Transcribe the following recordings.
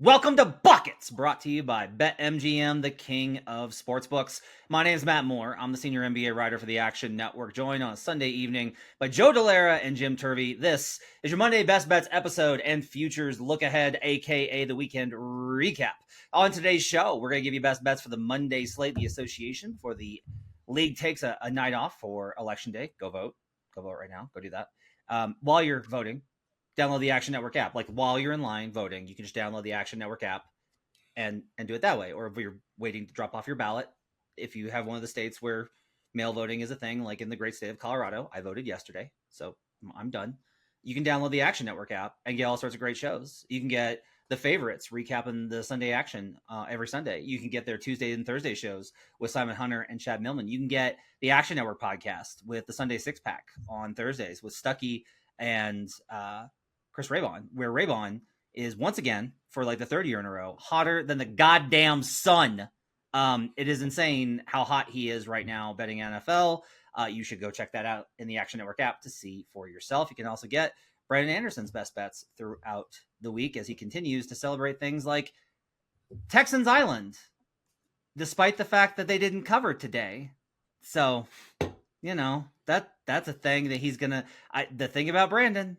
Welcome to Buckets, brought to you by BetMGM, the king of sportsbooks. My name is Matt Moore. I'm the senior NBA writer for the Action Network, joined on a Sunday evening by Joe Delara and Jim Turvey. This is your Monday Best Bets episode and futures look ahead, aka the weekend recap. On today's show, we're going to give you best bets for the Monday slate. The association for the league takes a night off for Election Day. Go vote. Go vote right now. Go do that. While you're voting, download the Action Network app. Like while you're in line voting, you can just download the Action Network app and do it that way. Or if you're waiting to drop off your ballot, if you have one of the states where mail voting is a thing, like in the great state of Colorado, I voted yesterday, so I'm done. You can download the Action Network app and get all sorts of great shows. You can get the favorites recapping the Sunday action every Sunday. You can get their Tuesday and Thursday shows with Simon Hunter and Chad Millman. You can get the Action Network podcast with the Sunday Six Pack on Thursdays with Stuckey and Chris Raybon, where Raybon is once again, for like the third year in a row, hotter than the goddamn sun. It is insane how hot he is right now betting NFL. You should go check that out in the Action Network app to see for yourself. You can also get Brandon Anderson's best bets throughout the week as he continues to celebrate things like Texans Island, despite the fact that they didn't cover today. So, you know, that's a thing that he's gonna. The thing about Brandon,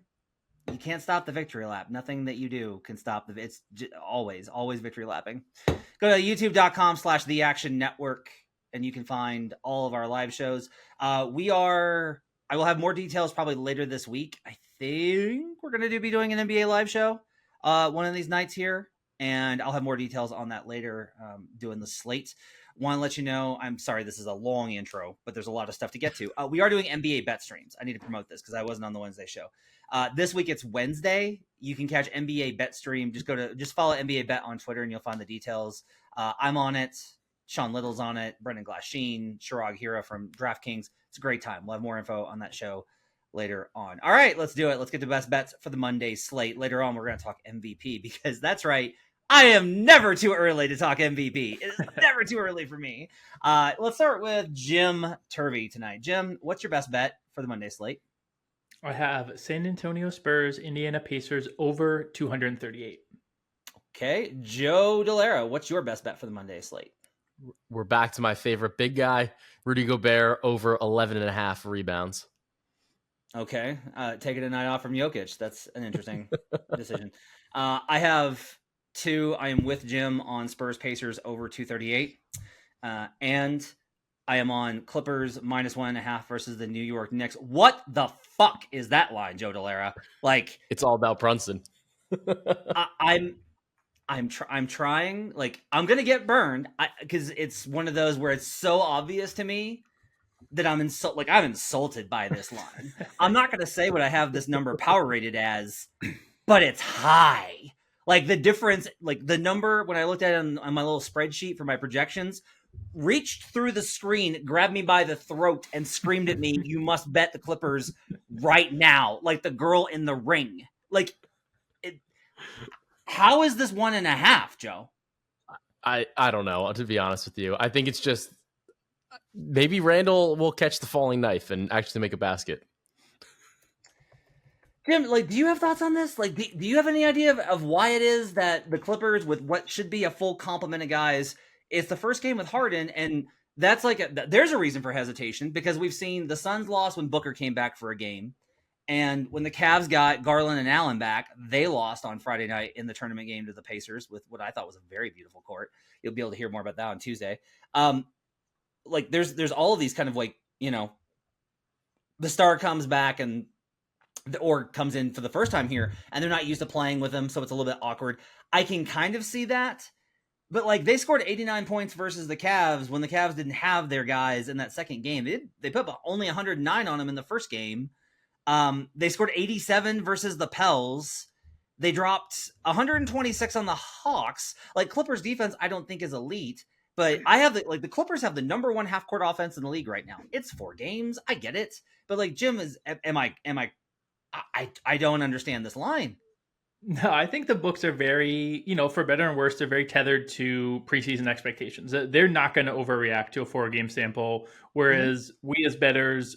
you can't stop the victory lap. Nothing that you do can stop it's always victory lapping. Go to youtube.com/the Action Network and you can find all of our live shows. I will have more details probably later this week. I think we're going to be doing an NBA live show one of these nights here, and I'll have more details on that later, doing the slate. Want to let you know, I'm sorry, this is a long intro, but there's a lot of stuff to get to. We are doing NBA bet streams. I need to promote this because I wasn't on the Wednesday show. This week it's Wednesday. You can catch NBA bet stream. Just follow NBA bet on Twitter and you'll find the details. I'm on it. Sean Little's on it. Brendan Glasheen, Shirag Hira from DraftKings. It's a great time. We'll have more info on that show later on. All right, let's do it. Let's get the best bets for the Monday slate. Later on, we're going to talk MVP because that's right. I am never too early to talk MVP. It is never too early for me. Let's start with Jim Turvey tonight. Jim, what's your best bet for the Monday slate? I have San Antonio Spurs, Indiana Pacers over 238. Okay. Joe Delara, what's your best bet for the Monday slate? We're back to my favorite big guy, Rudy Gobert, over 11.5 rebounds. Okay. Taking a night off from Jokic. That's an interesting decision. I have two. I am with Jim on Spurs Pacers over 238. And I am on Clippers -1.5 versus the New York Knicks. What the fuck is that line, Joe Delara? Like, it's all about Brunson. I'm trying. Like, I'm gonna get burned because it's one of those where it's so obvious to me that I'm insulted by this line. I'm not gonna say what I have this number power rated as, but it's high. Like the difference, like the number when I looked at it on my little spreadsheet for my projections, reached through the screen, grabbed me by the throat, and screamed at me, "You must bet the Clippers right now!" Like the girl in the ring. Like, how is this 1.5, Joe? I don't know, to be honest with you. I think it's just maybe Randall will catch the falling knife and actually make a basket. Jim, like, do you have thoughts on this? Like, do you have any idea of why it is that the Clippers, with what should be a full complement of guys, it's the first game with Harden, and that's like there's a reason for hesitation because we've seen the Suns lost when Booker came back for a game, and when the Cavs got Garland and Allen back, they lost on Friday night in the tournament game to the Pacers with what I thought was a very beautiful court. You'll be able to hear more about that on Tuesday. Like there's all of these kind of like, you know, the star comes back or comes in for the first time here, and they're not used to playing with him, so it's a little bit awkward. I can kind of see that, but like they scored 89 points versus the Cavs when the Cavs didn't have their guys in that second game. They put only 109 on them in the first game. They scored 87 versus the Pels. They dropped 126 on the Hawks. Like Clippers defense, I don't think is elite, but I have the Clippers have the number one half court offense in the league right now. It's 4 games. I get it. But like Jim I don't understand this line. No, I think the books are very, for better and worse, they're very tethered to preseason expectations. They're not going to overreact to a 4-game sample, whereas we as bettors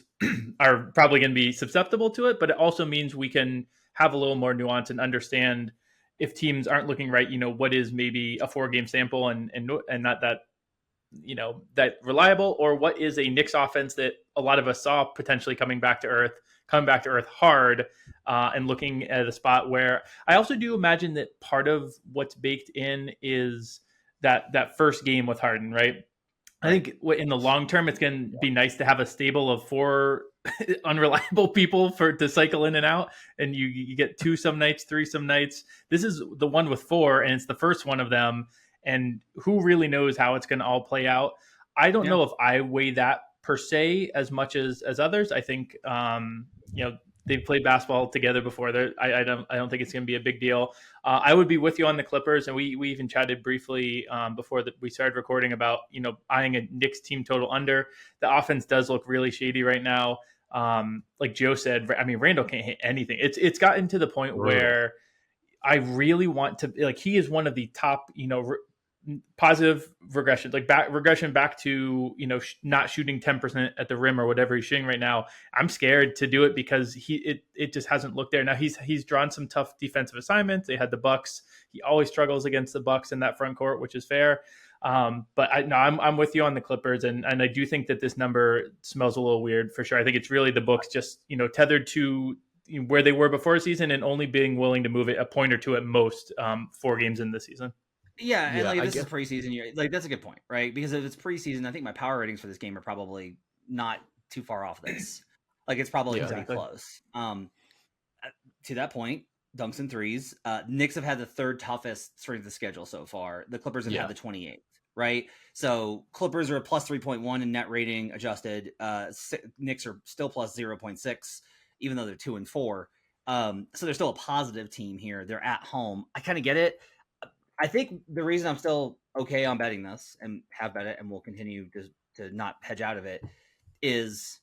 are probably going to be susceptible to it, but it also means we can have a little more nuance and understand, if teams aren't looking right, what is maybe a 4-game sample and not that, that reliable, or what is a Knicks offense that a lot of us saw potentially coming back to earth hard, and looking at a spot where I also do imagine that part of what's baked in is that first game with Harden, right? I think in the long term, it's going to be nice to have a stable of 4 unreliable people to cycle in and out, and you get 2 some nights, 3 some nights. This is the one with 4, and it's the first one of them, and who really knows how it's going to all play out. I don't know if I weigh that per se as much as others. I think they've played basketball together before. I don't think it's going to be a big deal. I would be with you on the Clippers, and we even chatted briefly before we started recording about eyeing a Knicks team total under. The offense does look really shady right now. Like Joe said, I mean, Randall can't hit anything. It's gotten to the point where I really want to, he is one of the top positive regression, regression back to not shooting 10% at the rim or whatever he's shooting right now. I'm scared to do it because it just hasn't looked there. Now he's drawn some tough defensive assignments. They had the Bucks. He always struggles against the Bucks in that front court, which is fair. But I'm with you on the Clippers, and I do think that this number smells a little weird for sure. I think it's really the books just tethered to where they were before the season and only being willing to move it a point or two at most 4 games in the season. Yeah, and this is preseason year. That's a good point, right? Because if it's preseason, I think my power ratings for this game are probably not too far off this. It's probably pretty close. To that point, dunks and threes. Knicks have had the 3rd toughest strength of the schedule so far. The Clippers have had the 28th, right? So Clippers are a plus 3.1 in net rating adjusted. Knicks are still plus 0.6, even though they're 2 and 4. So they're still a positive team here. They're at home. I kind of get it. I think the reason I'm still okay on betting this and have bet it and will continue to not hedge out of it is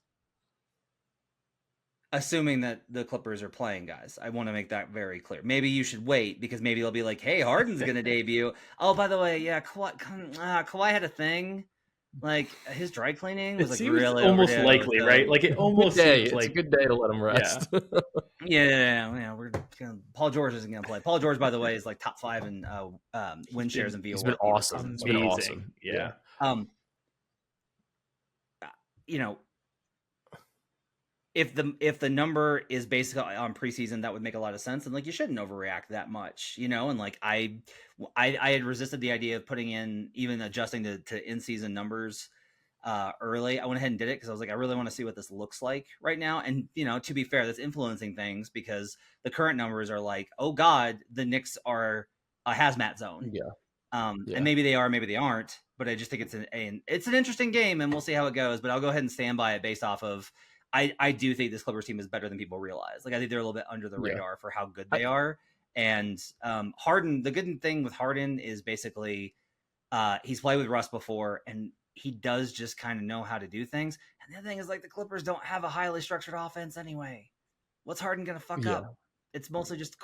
assuming that the Clippers are playing guys. I want to make that very clear. Maybe you should wait because maybe they'll be like, hey, Harden's going to debut. Oh, by the way, yeah, Kawhi had a thing. His dry cleaning was really almost likely, right? It almost seems it's a good day to let him rest. Yeah. Paul George isn't gonna play. Paul George, by the way, is top 5 in win shares and VOR. He's been awesome. It's been awesome. Yeah. If the number is basically on preseason, that would make a lot of sense, and you shouldn't overreact that much, and I had resisted the idea of putting in, even adjusting to in-season numbers early. I went ahead and did it because I was I really want to see what this looks like right now, and to be fair, that's influencing things because the current numbers are oh god, the Knicks are a hazmat zone. And maybe they are, maybe they aren't, but I just think it's an interesting game, and we'll see how it goes. But I'll go ahead and stand by it based off of. I do think this Clippers team is better than people realize. I think they're a little bit under the radar for how good they are. And Harden, the good thing with Harden is basically he's played with Russ before, and he does just kind of know how to do things. And the other thing is the Clippers don't have a highly structured offense anyway. What's Harden gonna fuck up? It's mostly just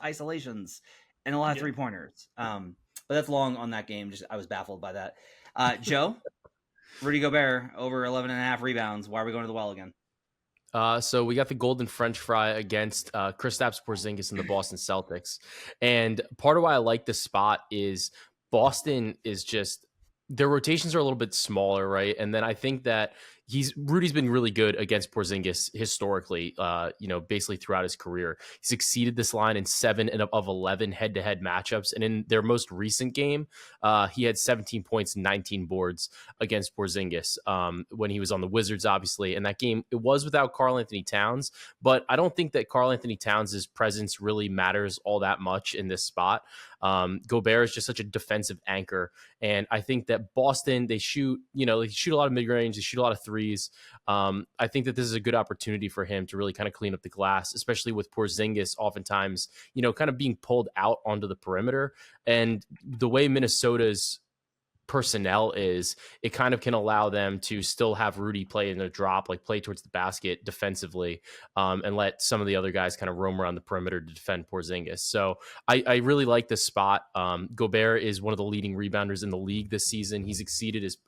isolations and a lot of 3-pointers. But that's long on that game. I was baffled by that. Joe. Rudy Gobert over 11.5 rebounds. Why are we going to the well again? So we got the golden French fry against Kristaps Porzingis and the Boston Celtics. And part of why I like this spot is Boston is just their rotations are a little bit smaller, right? And then I think that Rudy's been really good against Porzingis historically, basically throughout his career. He's exceeded this line in 7 of 11 head-to-head matchups. And in their most recent game, he had 17 points and 19 boards against Porzingis when he was on the Wizards, obviously. And that game, it was without Karl Anthony Towns, but I don't think that Karl Anthony Towns' presence really matters all that much in this spot. Gobert is just such a defensive anchor. And I think that Boston, they shoot a lot of mid-range, they shoot a lot of threes. I think that this is a good opportunity for him to really kind of clean up the glass, especially with Porzingis oftentimes, kind of being pulled out onto the perimeter. And the way Minnesota's personnel is, it kind of can allow them to still have Rudy play in a drop, like play towards the basket defensively, and let some of the other guys kind of roam around the perimeter to defend Porzingis. So I really like this spot. Gobert is one of the leading rebounders in the league this season. He's exceeded his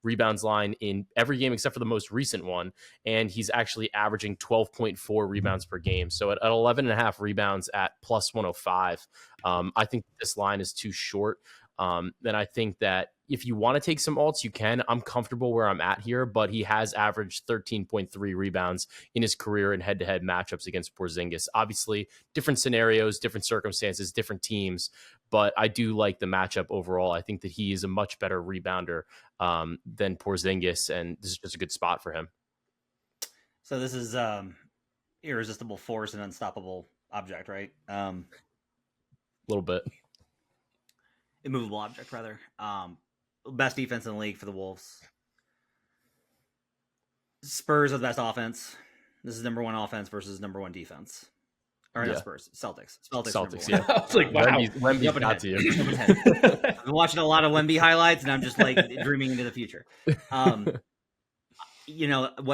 rebounds line in every game except for the most recent one, and he's actually averaging 12.4 rebounds per game. So at 11.5 rebounds at plus 105, I think this line is too short. Then I think that if you want to take some alts, you can. I'm comfortable where I'm at here, but he has averaged 13.3 rebounds in his career in head-to-head matchups against Porzingis. Obviously, different scenarios, different circumstances, different teams, but I do like the matchup overall. I think that he is a much better rebounder than Porzingis, and this is just a good spot for him. So this is irresistible force and unstoppable object, right? A little bit. Immovable object, rather. Best defense in the league for the Wolves. Spurs are the best offense. This is number one offense versus number one defense. Or not Spurs, Celtics. Celtics, yeah. I was like, wow. Wemby's got to you. I've been watching a lot of Wemby highlights, and I'm just like dreaming into the future. What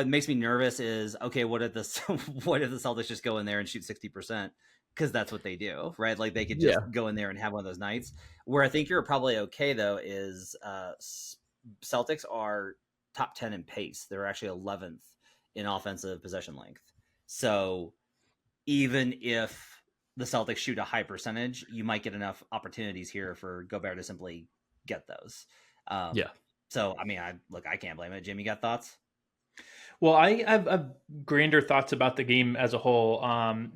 makes me nervous is, okay, what if the Celtics just go in there and shoot 60%? Because that's what they do, right? Like they could just go in there and have one of those nights. Where I think you're probably okay though is Celtics are top 10 in pace. They're actually 11th in offensive possession length. So even if the Celtics shoot a high percentage, you might get enough opportunities here for Gobert to simply get those. So I mean, I can't blame it. Jim, you got thoughts? Well, I have grander thoughts about the game as a whole,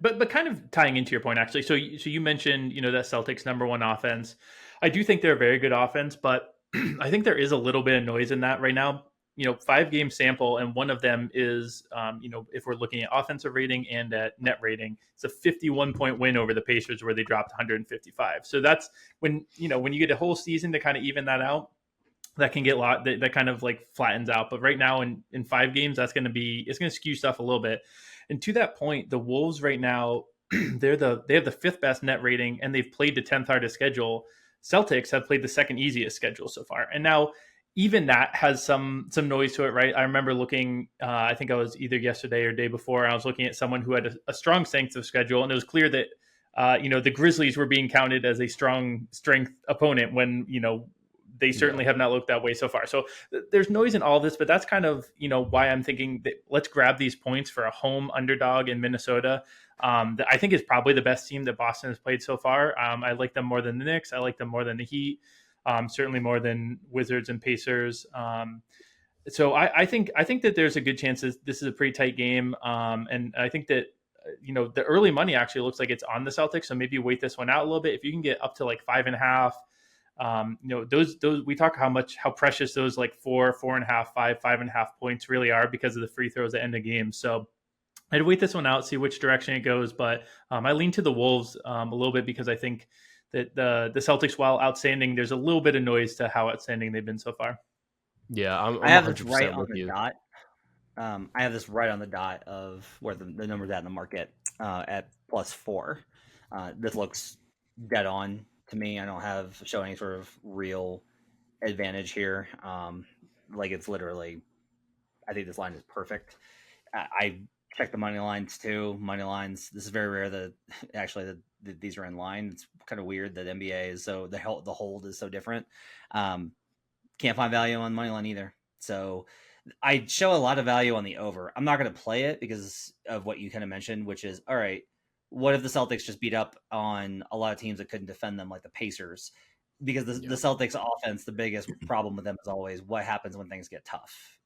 but kind of tying into your point, actually. So you mentioned, that Celtics number one offense. I do think they're a very good offense, but I think there is a little bit of noise in that right now. 5-game sample, and one of them is, if we're looking at offensive rating and at net rating, it's a 51-point win over the Pacers where they dropped 155. So that's when you get a whole season to kind of even that out. That can get that kind of like flattens out. But right now in 5 games, it's going to skew stuff a little bit. And to that point, the Wolves right now, they have the 5th best net rating, and they've played the 10th hardest schedule. Celtics have played the 2nd easiest schedule so far. And now even that has some noise to it, right? I remember looking, I think I was either yesterday or day before, I was looking at someone who had a strong strength of schedule, and it was clear that, the Grizzlies were being counted as a strong strength opponent when, they certainly have not looked that way so far. So there's noise in all of this, but that's kind of, why I'm thinking that let's grab these points for a home underdog in Minnesota. That I think is probably the best team that Boston has played so far. I like them more than the Knicks. I like them more than the Heat. Certainly more than Wizards and Pacers. So I think that there's a good chance this is a pretty tight game. And I think that, the early money actually looks like it's on the Celtics. So maybe wait this one out a little bit. If you can get up to like 5.5, those we talk how precious those like 4, 4.5, 5.5 points really are because of the free throws at end of games. So I'd wait this one out, see which direction it goes. But I lean to the Wolves a little bit because I think that the Celtics, while outstanding, there's a little bit of noise to how outstanding they've been so far. Yeah, I have this right on the dot. I have this right on the dot of where the number's at in the market at +4. This looks dead on to me. I don't show any sort of real advantage here. Like it's literally, I think this line is perfect. I checked the money lines too. Money lines. This is very rare that actually these are in line. It's kind of weird that NBA is so the hold is so different. Can't find value on money line either. So I show a lot of value on the over. I'm not going to play it because of what you kind of mentioned, which is, all right, what if the Celtics just beat up on a lot of teams that couldn't defend them, like the Pacers? Because the Celtics offense, the biggest problem with them is always what happens when things get tough.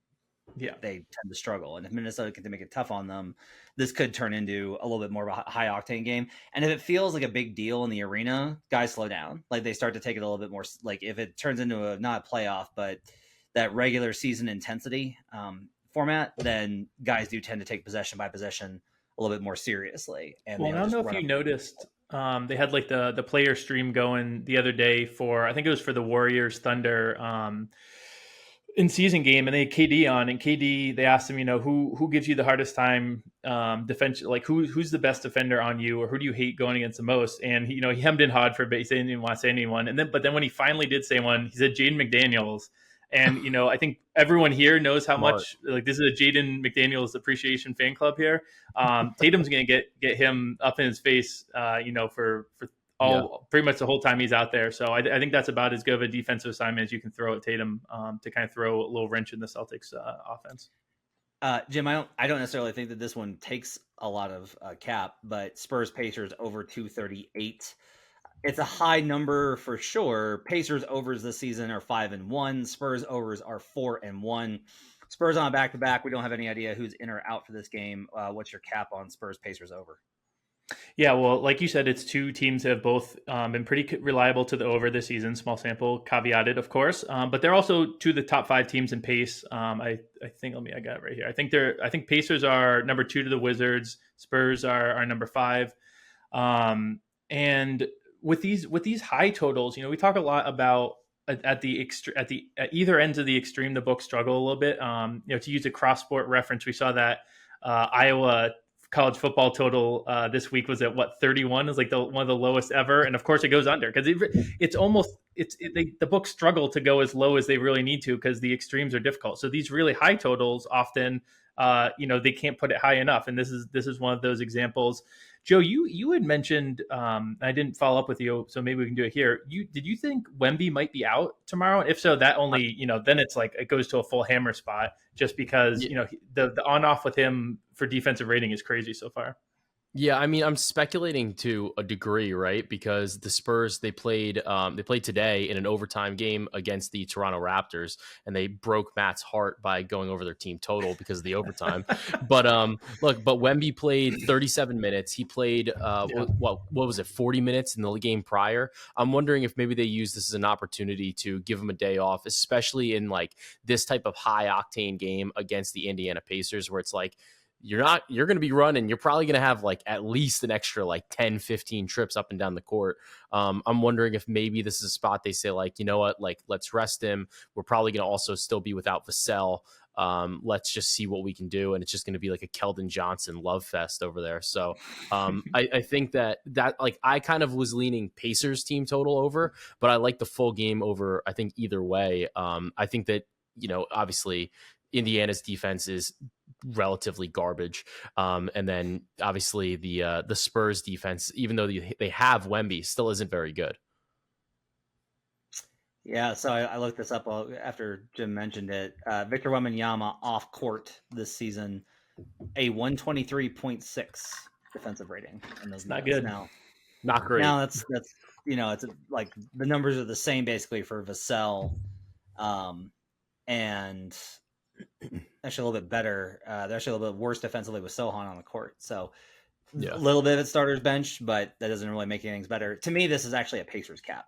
Yeah, they tend to struggle. And if Minnesota can make it tough on them, this could turn into a little bit more of a high octane game. And if it feels like a big deal in the arena, guys slow down. Like they start to take it a little bit more. Like if it turns into not a playoff, but that regular season intensity format, then guys do tend to take possession by possession a little bit more seriously. And I don't know if you noticed, they had like the player stream going the other day for, I think it was for the Warriors Thunder. in season game, and they had KD on, and KD, they asked him, who gives you the hardest time defense, like who's the best defender on you, or who do you hate going against the most? And he hemmed and hawed for a bit. He didn't even want to say anyone, but then when he finally did say one, he said Jaden McDaniels. And I think everyone here knows how Smart. much, like, this is a Jaden McDaniels appreciation fan club here. Tatum's going to get him up in his face, for pretty much the whole time he's out there. So I think that's about as good of a defensive assignment as you can throw at Tatum, to kind of throw a little wrench in the Celtics offense. Jim, I don't necessarily think that this one takes a lot of cap, but Spurs Pacers over 238. It's a high number for sure. Pacers overs this season are 5-1. Spurs overs are 4-1. Spurs on a back-to-back. We don't have any idea who's in or out for this game. What's your cap on Spurs Pacers over? Yeah, well, like you said, it's two teams that have both been pretty reliable to the over this season. Small sample, caveated, of course, but they're also two of the top 5 teams in pace. I think. I got it right here. I think Pacers are number 2 to the Wizards. Spurs are number 5, and with these high totals, we talk a lot about at either ends of the extreme, the books struggle a little bit. To use a cross sport reference, we saw that Iowa college football total this week was at 31, is like one of the lowest ever, and of course it goes under because the books struggle to go as low as they really need to because the extremes are difficult. So these really high totals often they can't put it high enough, and this is one of those examples. Joe, you had mentioned, I didn't follow up with you, so maybe we can do it here. Did you think Wemby might be out tomorrow? And if so, that only, then it's like it goes to a full hammer spot just because, the on off with him for defensive rating is crazy so far. Yeah, I mean, I'm speculating to a degree, right? Because the Spurs, they played today in an overtime game against the Toronto Raptors, and they broke Matt's heart by going over their team total because of the overtime. But but Wemby played 37 minutes. He played what was it, 40 minutes in the game prior. I'm wondering if maybe they use this as an opportunity to give him a day off, especially in like this type of high octane game against the Indiana Pacers, where it's like, you're going to be running. You're probably going to have like at least an extra like 10, 15 trips up and down the court. I'm wondering if maybe this is a spot they say like, you know what, like let's rest him. We're probably going to also still be without Vassell. Let's just see what we can do. And it's just going to be like a Keldon Johnson love fest over there. So I think that like I kind of was leaning Pacers team total over, but I like the full game over, I think either way. I think that, obviously Indiana's defense is relatively garbage. And then obviously the Spurs defense, even though they have Wemby, still isn't very good. Yeah, so I looked this up after Jim mentioned it. Victor Wembanyama off court this season, a 123.6 defensive rating. That's not good. Now, not great. Now that's it's like the numbers are the same basically for Vassell, and actually a little bit better. They're actually a little bit worse defensively with Sohan on the court. So a little bit of it starter's bench, but that doesn't really make things better. To me, this is actually a Pacers cap.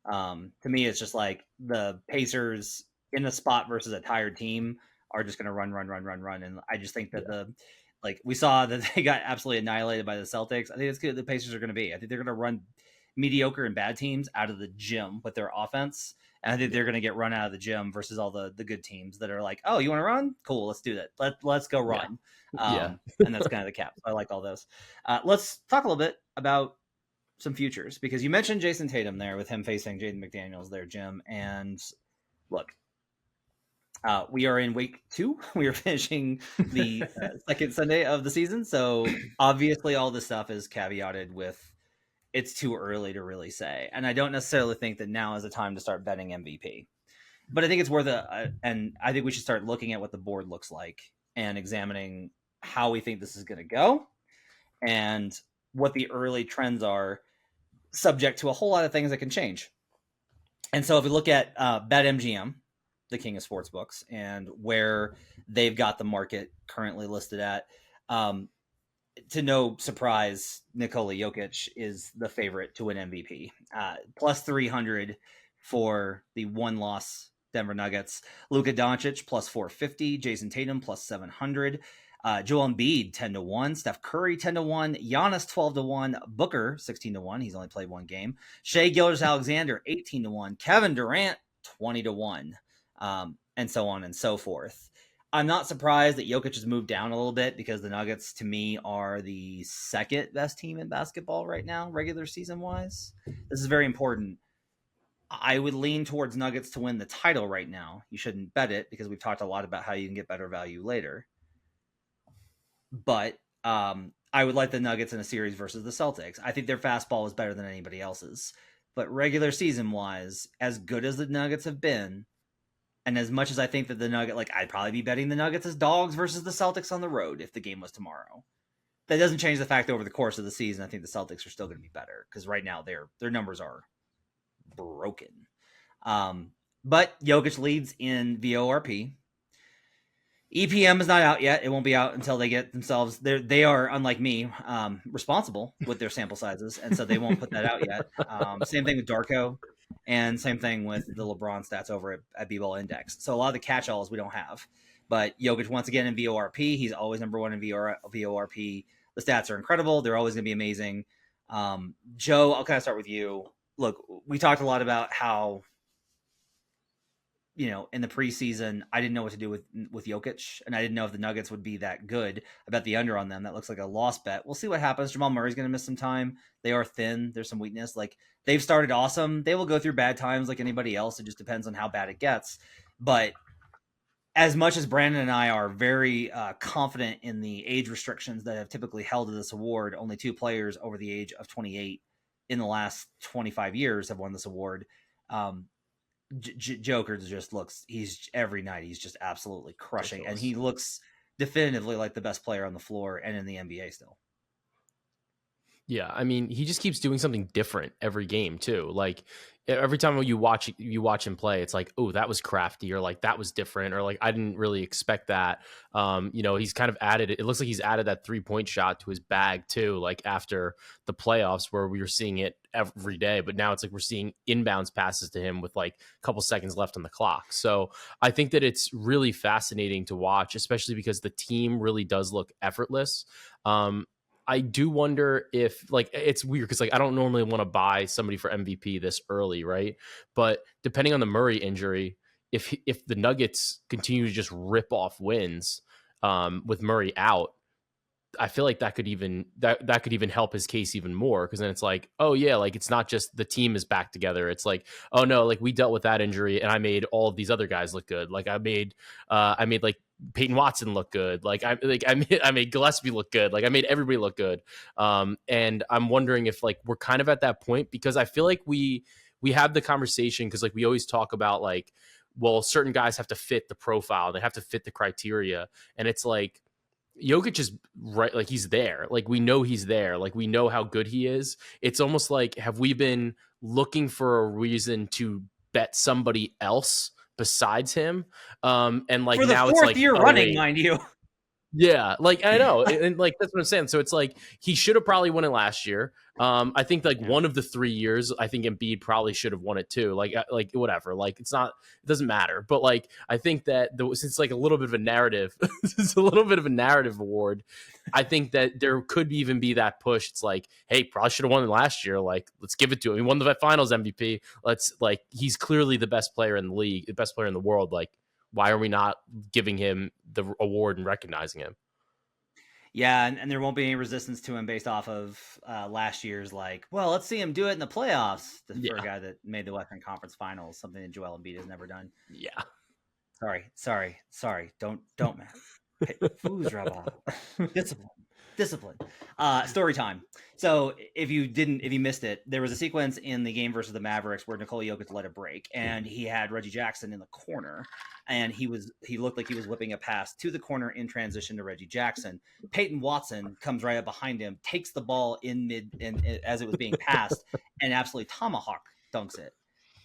To me, it's just like the Pacers in the spot versus a tired team are just going to run. And I just think that we saw that they got absolutely annihilated by the Celtics. I think it's good the Pacers are going to be. I think they're going to run mediocre and bad teams out of the gym with their offense. And I think they're going to get run out of the gym versus all the good teams that are like, oh, you want to run? Cool, let's do that. Let's go run. And that's kind of the cap. I like all those. Let's talk a little bit about some futures, because you mentioned Jayson Tatum there with him facing Jaden McDaniels there, Jim. And look, we are in week 2. We are finishing the second Sunday of the season. So obviously all this stuff is caveated with it's too early to really say. And I don't necessarily think that now is the time to start betting MVP. But I think it's worth it. And I think we should start looking at what the board looks like and examining how we think this is going to go and what the early trends are, subject to a whole lot of things that can change. And so if we look at BetMGM, the king of sportsbooks, and where they've got the market currently listed at, to no surprise, Nikola Jokic is the favorite to win MVP. Plus 300 for the one-loss Denver Nuggets. Luka Doncic plus 450. Jayson Tatum plus 700. Joel Embiid 10-1. Steph Curry 10-1. Giannis 12-1. Booker 16-1. He's only played one game. Shai Gilgeous-Alexander 18-1. Kevin Durant 20-1. and so on and so forth. I'm not surprised that Jokic has moved down a little bit because the Nuggets, to me, are the second best team in basketball right now, regular season wise. This is very important. I would lean towards Nuggets to win the title right now. You shouldn't bet it because we've talked a lot about how you can get better value later. But I would like the Nuggets in a series versus the Celtics. I think their fastball is better than anybody else's. But regular season wise, as good as the Nuggets have been, and as much as I think that the Nuggets, like, I'd probably be betting the Nuggets as dogs versus the Celtics on the road if the game was tomorrow. That doesn't change the fact that over the course of the season, I think the Celtics are still going to be better because right now their numbers are broken. But Jokic leads in VORP. EPM is not out yet. It won't be out until they get themselves. They are, unlike me, responsible with their sample sizes, and so they won't put that out yet. Same thing with Darko, and same thing with the LeBron stats over at B-Ball Index. So a lot of the catch-alls we don't have. But Jokic, once again, in VORP, he's always number one in VORP. The stats are incredible. They're always going to be amazing. Joe, I'll kind of start with you. Look, we talked a lot about how, in the preseason, I didn't know what to do with Jokic, and I didn't know if the Nuggets would be that good. I bet the under on them. That looks like a lost bet. We'll see what happens. Jamal Murray's going to miss some time. They are thin. There's some weakness. Like, they've started awesome. They will go through bad times like anybody else. It just depends on how bad it gets. But as much as Brandon and I are very confident in the age restrictions that have typically held to this award, only 2 players over the age of 28 in the last 25 years have won this award. Joker just looks, every night he's just absolutely crushing. And he looks definitively like the best player on the floor and in the NBA still. Yeah, I mean, he just keeps doing something different every game too. Like, every time you watch him play, it's like, oh, that was crafty, or like that was different, or like I didn't really expect that. He's kind of added. It looks like he's added that 3-point shot to his bag too. Like after the playoffs, where we were seeing it every day, but now it's like we're seeing inbounds passes to him with like a couple seconds left on the clock. So I think that it's really fascinating to watch, especially because the team really does look effortless. I do wonder if, like, it's weird because, like, I don't normally want to buy somebody for MVP this early, right? But depending on the Murray injury, if the Nuggets continue to just rip off wins with Murray out, I feel like that could even help his case even more, because then it's like, oh yeah, like it's not just the team is back together. It's like, oh no, like we dealt with that injury and I made all of these other guys look good. Like I made like Peyton Watson look good. Like I made Gillespie look good. Like I made everybody look good. And I'm wondering if like we're kind of at that point, because I feel like we have the conversation, because like we always talk about like, well, certain guys have to fit the profile, they have to fit the criteria, and it's like Jokic is right, like he's there. Like we know he's there. Like we know how good he is. It's almost like, have we been looking for a reason to bet somebody else besides him? And like for the now fourth it's like, year running, mind you. Yeah, like I know, and like that's what I'm saying. So it's like he should have probably won it last year. I think like one of the 3 years, I think Embiid probably should have won it too. Like whatever. Like it doesn't matter. But like I think that since like a little bit of a narrative, it's a little bit of a narrative award. I think that there could even be that push. It's like, hey, probably should have won it last year. Like let's give it to him. He won the Finals MVP. He's clearly the best player in the league, the best player in the world. Like, why are we not giving him the award and recognizing him? Yeah, and there won't be any resistance to him based off of last year's, like, well, let's see him do it in the playoffs for a guy that made the Western Conference Finals, something that Joel Embiid has never done. Yeah. Sorry. Don't, man. Hey, Discipline. Story time. So if you missed it, there was a sequence in the game versus the Mavericks where Nikola Jokic let it break, and he had Reggie Jackson in the corner, and he looked like he was whipping a pass to the corner in transition to Reggie Jackson. Peyton Watson comes right up behind him, takes the ball as it was being passed, and absolutely tomahawk dunks it.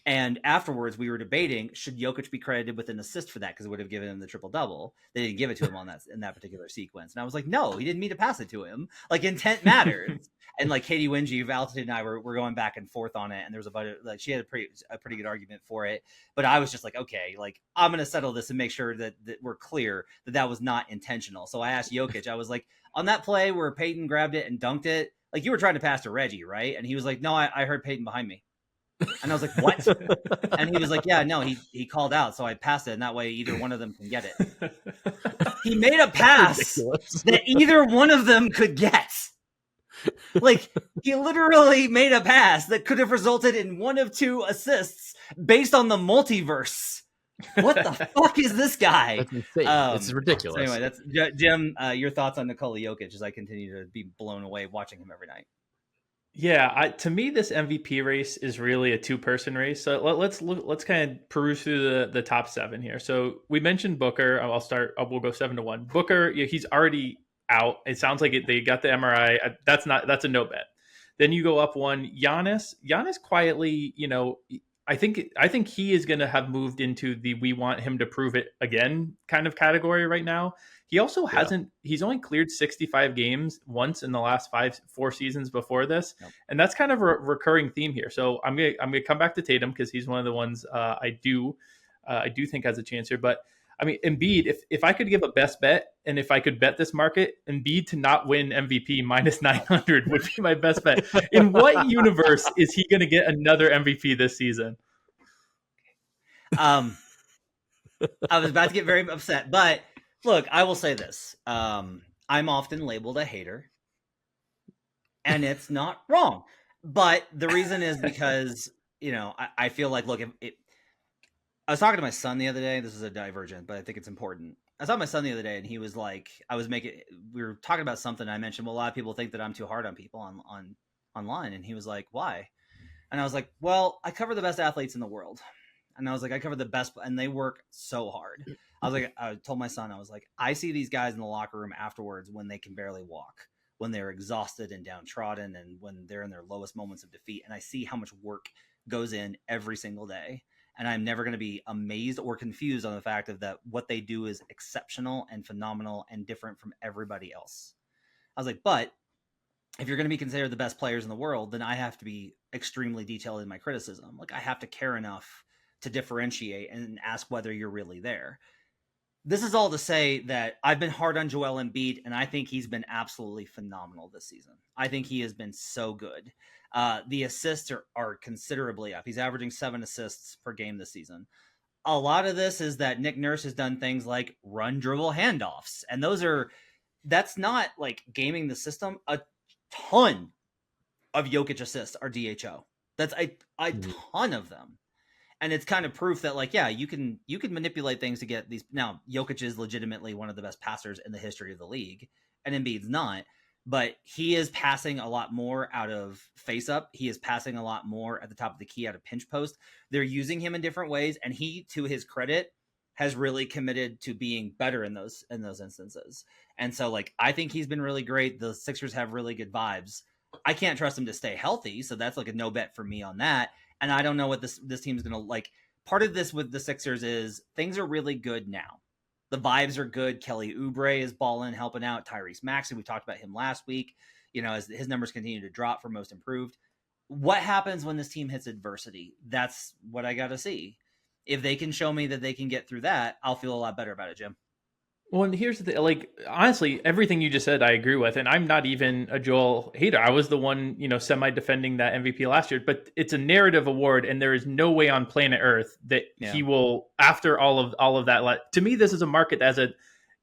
And afterwards, we were debating, should Jokic be credited with an assist for that, because it would have given him the triple-double. They didn't give it to him in that particular sequence. And I was like, no, he didn't mean to pass it to him. Like, intent matters. And like Katie Wingy, Altitude, and I were going back and forth on it. And there was she had a pretty good argument for it. But I was just like, okay, like I'm going to settle this and make sure that we're clear that was not intentional. So I asked Jokic, I was like, on that play where Peyton grabbed it and dunked it, like you were trying to pass to Reggie, right? And he was like, no, I heard Peyton behind me. And I was like, what? And he was like, yeah, no, he called out, so I passed it, and that way either one of them can get it. He made a pass that either one of them could get. Like, he literally made a pass that could have resulted in one of two assists based on the multiverse. What the fuck is this guy? That's insane. It's ridiculous. So anyway, that's Jim. Your thoughts on Nikola Jokic as I continue to be blown away watching him every night. Yeah, to me, this MVP race is really a two-person race. So let's kind of peruse through the top 7 here. So we mentioned Booker. We'll go 7-1. Booker, he's already out. It sounds like they got the MRI. That's a no bet. Then you go up 1. Giannis quietly, I think he is going to have moved into the we want him to prove it again kind of category right now. He also he's only cleared 65 games once in the last 4 seasons before this. Yep. And that's kind of a recurring theme here. So I'm going to come back to Tatum because he's one of the ones I do think has a chance here. But I mean, Embiid, if I could give a best bet and if I could bet this market, Embiid to not win MVP minus 900 would be my best bet. In what universe is he going to get another MVP this season? I was about to get very upset, but look, I will say this. I'm often labeled a hater, and it's not wrong. But the reason is because, I feel like, look, I was talking to my son the other day. This is a divergent, but I think it's important. I was talking to my son the other day, and he was like, we were talking about something. I mentioned, well, a lot of people think that I'm too hard on people online. And he was like, why? And I was like, well, I cover the best athletes in the world. And I was like, I cover the best, and they work so hard. I told my son, I was like, I see these guys in the locker room afterwards when they can barely walk, when they're exhausted and downtrodden, and when they're in their lowest moments of defeat. And I see how much work goes in every single day. And I'm never going to be amazed or confused on the fact that what they do is exceptional and phenomenal and different from everybody else. I was like, but if you're going to be considered the best players in the world, then I have to be extremely detailed in my criticism. Like, I have to care enough to differentiate and ask whether you're really there. This is all to say that I've been hard on Joel Embiid, and I think he's been absolutely phenomenal this season. I think he has been so good. The assists are considerably up. He's averaging 7 assists per game this season. A lot of this is that Nick Nurse has done things like run dribble handoffs, and that's not like gaming the system. A ton of Jokic assists are DHO. That's a ton of them. And it's kind of proof that, like, yeah, you can manipulate things to get these. Now, Jokic is legitimately one of the best passers in the history of the league, and Embiid's not. But he is passing a lot more out of face-up. He is passing a lot more at the top of the key out of pinch post. They're using him in different ways, and he, to his credit, has really committed to being better in those instances. And so, like, I think he's been really great. The Sixers have really good vibes. I can't trust him to stay healthy, so that's like a no bet for me on that. And I don't know what this team is going to like. Part of this with the Sixers is things are really good now. The vibes are good. Kelly Oubre is balling, helping out. Tyrese Maxey, we talked about him last week. As his numbers continue to drop for most improved. What happens when this team hits adversity? That's what I got to see. If they can show me that they can get through that, I'll feel a lot better about it, Jim. Well, and here's the thing, like, honestly, everything you just said, I agree with. And I'm not even a Joel hater. I was the one, semi-defending that MVP last year. But it's a narrative award, and there is no way on planet Earth that he will, after all of that. To me, this is a market that has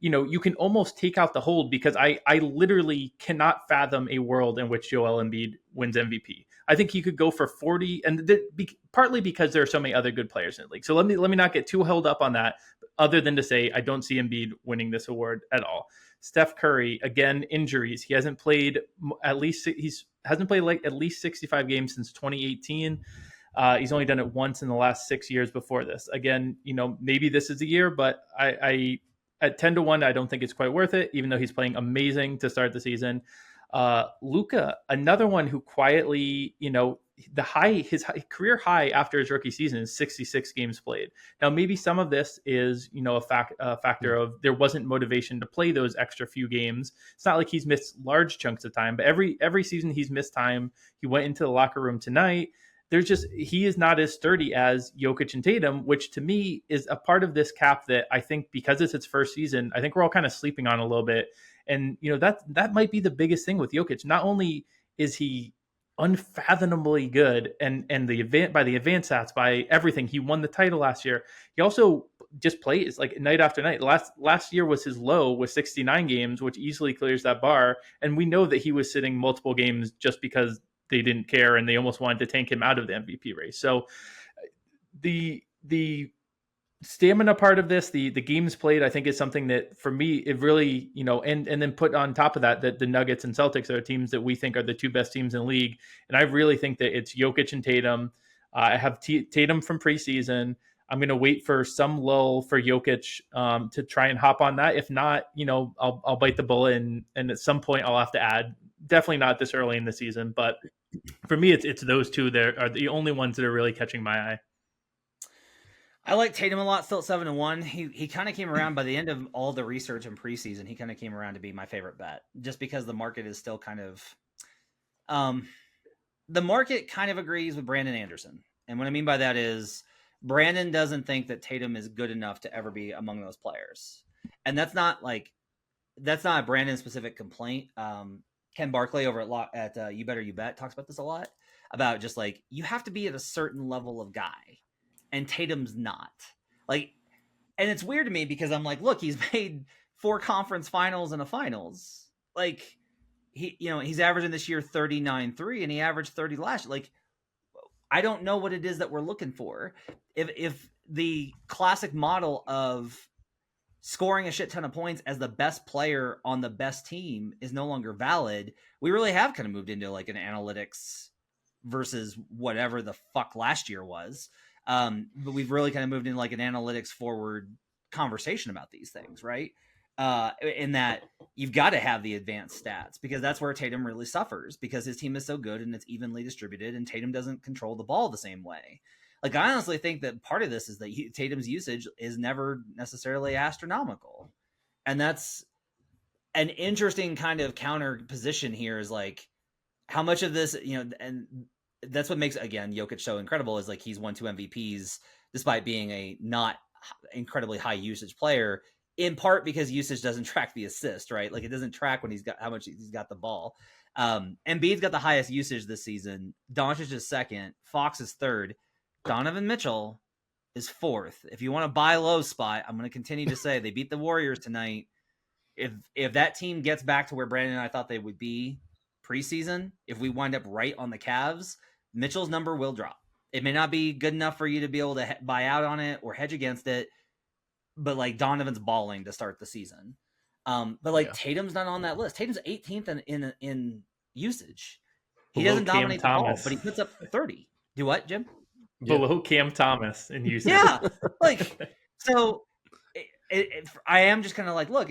you can almost take out the hold, because I literally cannot fathom a world in which Joel Embiid wins MVP. I think he could go for 40, and partly because there are so many other good players in the league. So let me not get too held up on that, other than to say I don't see Embiid winning this award at all. Steph Curry, again, injuries. He hasn't played at least 65 games since 2018. He's only done it once in the last 6 years before this. Again, maybe this is a year, but I at 10-1, I don't think it's quite worth it, even though he's playing amazing to start the season. Luka, another one who quietly, his career high after his rookie season is 66 games played. Now, maybe some of this is, a factor of there wasn't motivation to play those extra few games. It's not like he's missed large chunks of time, but every season he's missed time. He went into the locker room tonight. He is not as sturdy as Jokic and Tatum, which to me is a part of this cap that I think, because it's its first season, I think we're all kind of sleeping on a little bit. And, that might be the biggest thing with Jokic. Not only is he unfathomably good, and by the advanced stats, by everything. He won the title last year. He also just plays like night after night. Last year was his low with 69 games, which easily clears that bar. And we know that he was sitting multiple games just because they didn't care and they almost wanted to tank him out of the MVP race. So the stamina part of this, the games played, I think is something that for me, it really, and then put on top of that the Nuggets and Celtics are teams that we think are the two best teams in the league. And I really think that it's Jokic and Tatum. I have Tatum from preseason. I'm going to wait for some lull for Jokic to try and hop on that. If not, I'll bite the bullet and at some point I'll have to add, definitely not this early in the season, but for me, it's those two that are the only ones that are really catching my eye. I like Tatum a lot, still at 7-1. He kind of came around by the end of all the research in preseason. He kind of came around to be my favorite bet, just because the market is still kind of, the market kind of agrees with Brandon Anderson. And what I mean by that is Brandon doesn't think that Tatum is good enough to ever be among those players. And that's not a Brandon specific complaint. Ken Barkley over at You Better You Bet talks about this a lot, about just like, you have to be at a certain level of guy. And Tatum's not. And it's weird to me because I'm like, look, he's made 4 conference finals and a finals. He's averaging this year 39.3 and he averaged 30 last year. I don't know what it is that we're looking for. If the classic model of scoring a shit ton of points as the best player on the best team is no longer valid, we really have kind of moved into an analytics versus whatever the fuck last year was. But we've really kind of moved into an analytics forward conversation about these things, right? In that you've got to have the advanced stats, because that's where Tatum really suffers, because his team is so good and it's evenly distributed and Tatum doesn't control the ball the same way. I honestly think that part of this is that Tatum's usage is never necessarily astronomical. And that's an interesting kind of counter position here, is how much of this, and that's what makes, again, Jokic so incredible, is he's won 2 MVPs despite being a not incredibly high usage player, in part because usage doesn't track the assist, right? It doesn't track when how much he's got the ball. Embiid's got the highest usage this season. Doncic is second. Fox is third. Donovan Mitchell is fourth. If you want to buy low spot, I'm going to continue to say they beat the Warriors tonight. If that team gets back to where Brandon and I thought they would be preseason, if we wind up right on the Cavs, Mitchell's number will drop. It may not be good enough for you to be able to buy out on it or hedge against it, but Donovan's balling to start the season. Tatum's not on that list. Tatum's 18th in usage. He doesn't dominate the ball, but he puts up 30. Do what, Jim? Below Cam Thomas in usage. Yeah, so I am just kind of look,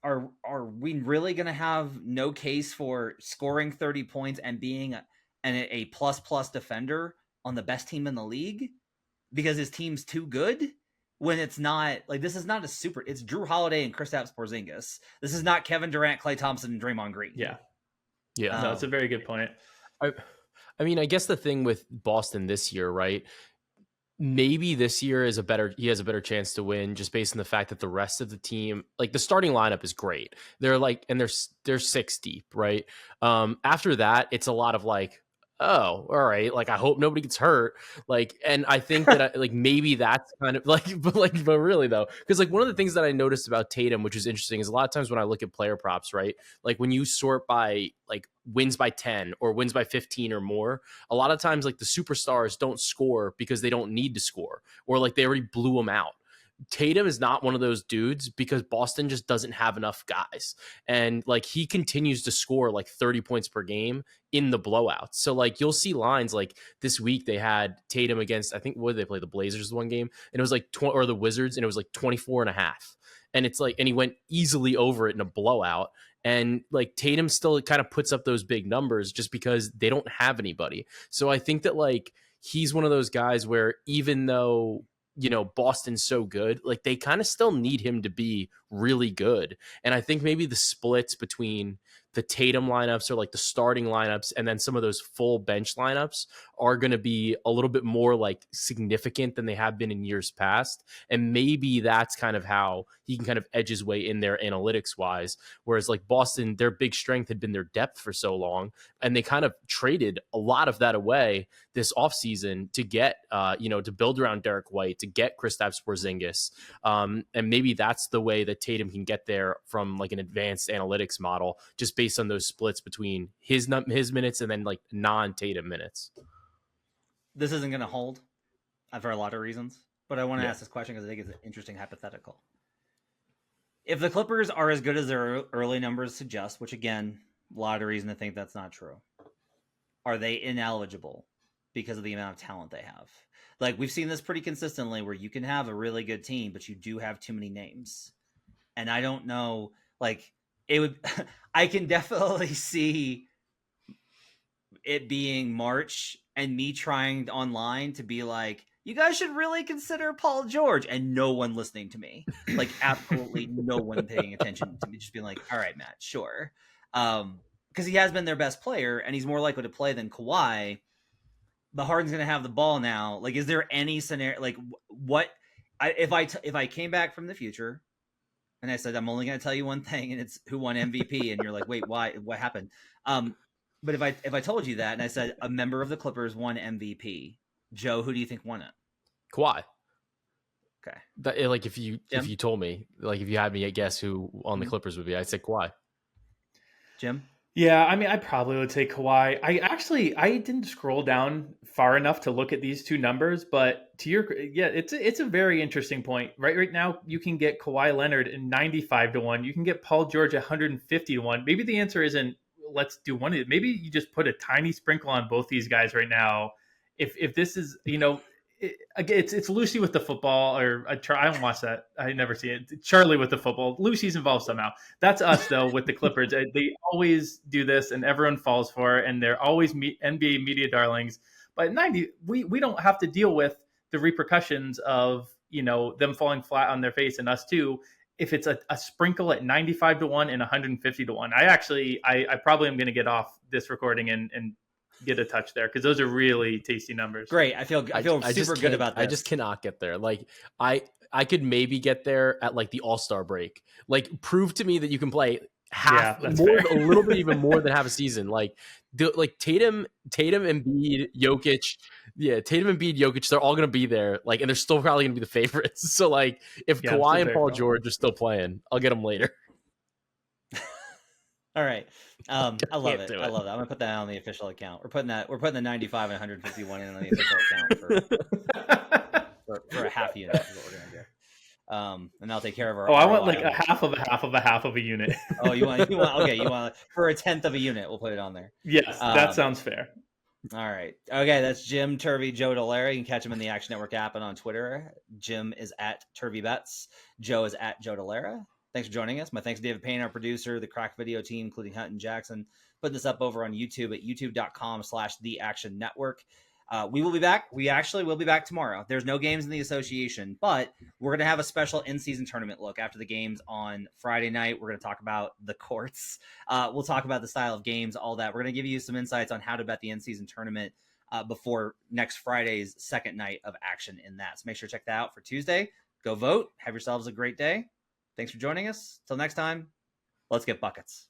are we really going to have no case for scoring 30 points and being a plus defender on the best team in the league because his team's too good, when it's not? This is not it's Drew Holiday and Kristaps Porzingis. This is not Kevin Durant, Klay Thompson, and Draymond Green. Yeah. No, that's a very good point. I mean, I guess the thing with Boston this year, right? Maybe this year he has a better chance to win, just based on the fact that the rest of the team, the starting lineup is great. They're they're 6 deep, right? After that, it's a lot of oh, all right. I hope nobody gets hurt. And I think that maybe that's kind of but really though, because one of the things that I noticed about Tatum, which is interesting, is a lot of times when I look at player props, right? When you sort by wins by 10 or wins by 15 or more, a lot of times the superstars don't score because they don't need to score, or they already blew them out. Tatum is not one of those dudes because Boston just doesn't have enough guys. And he continues to score 30 points per game in the blowouts. So you'll see lines this week they had Tatum against, I think, what did they play? The Blazers one game. And it was or the Wizards, and it was 24.5. And it's and he went easily over it in a blowout. And Tatum still kind of puts up those big numbers just because they don't have anybody. So I think that he's one of those guys where, even though Boston's so good, they kind of still need him to be really good. And I think maybe the splits between the Tatum lineups or like the starting lineups, and then some of those full bench lineups are going to be a little bit more like significant than they have been in years past. And maybe that's kind of how he can kind of edge his way in there analytics wise. Whereas like Boston, their big strength had been their depth for so long, and they kind of traded a lot of that away this offseason to get, to build around Derek White, to get Kristaps Porzingis. And maybe that's the way that Tatum can get there from like an advanced analytics model, just based on those splits between his minutes and then like non-Tatum minutes. This isn't going to hold for a lot of reasons, but I want to ask this question because I think it's an interesting hypothetical. If the Clippers are as good as their early numbers suggest, which again, a lot of reason to think that's not true, are they ineligible because of the amount of talent they have? Like, we've seen this pretty consistently where you can have a really good team, but you do have too many names. And I don't know, like, it would, I can definitely see it being March and me trying online to be like, you guys should really consider Paul George, and no one listening to me, like absolutely no one paying attention to me, just being like, all right, Matt, sure. Because he has been their best player and he's more likely to play than Kawhi. But Harden's going to have the ball now. Like, is there any scenario, like what, if I came back from the future and I said, I'm only going to tell you one thing, and it's who won MVP. And you're like, wait, why, what happened? But if I told you that and I said a member of the Clippers won MVP, Joe, who do you think won it? Kawhi. Okay. But like if you told me, like if you had me guess who on the Clippers would be, I'd say Kawhi. Jim? Yeah, I mean, I probably would say Kawhi. I didn't scroll down far enough to look at these two numbers, but to your, it's a very interesting point. Right now, you can get Kawhi Leonard in 95-1. You can get Paul George 150-1. Maybe the answer isn't let's do one of it. Maybe you just put a tiny sprinkle on both these guys right now. If this is, it's Lucy with the football, or I don't watch that. I never see it. Charlie with the football. Lucy's involved somehow. That's us though with the Clippers. They always do this, and everyone falls for it, and they're always NBA media darlings. But at 90, we don't have to deal with the repercussions of them falling flat on their face, and us too. If it's a sprinkle at 95-1 and 150-1, I probably am going to get off this recording and get a touch there, because those are really tasty numbers. Great. I feel super good about this. I just cannot get there. Like I could maybe get there at like the All-Star break. Like, prove to me that you can play a little bit even more than half a season. Like Tatum, Embiid, Jokic. Yeah, Tatum, Embiid, Jokic, they're all going to be there. Like, and they're still probably going to be the favorites. So like, if Kawhi and Paul George are still playing, I'll get them later. All right. I love it. I love it. I'm gonna put that on the official account. We're putting the 95 and 151 in on the official account for a half unit is what we're gonna do. And I'll take care of our. I want like a half of a unit. Oh, you want for a tenth of a unit? We'll put it on there. Yes, that sounds fair. All right. Okay, that's Jim Turvey, Joe Dolera. You can catch him in the Action Network app and on Twitter. Jim is at TurveyBets. Joe is at Joe Dolera. Thanks for joining us. My thanks to David Payne, our producer, the Crack Video team, including Hunt and Jackson, putting this up over on YouTube at youtube.com/The Action Network. We will be back. We actually will be back tomorrow. There's no games in the association, but we're going to have a special in-season tournament look after the games on Friday night. We're going to talk about the courts. We'll talk about the style of games, all that. We're going to give you some insights on how to bet the in-season tournament before next Friday's second night of action in that. So make sure to check that out for Tuesday. Go vote. Have yourselves a great day. Thanks for joining us. Till next time, let's get buckets.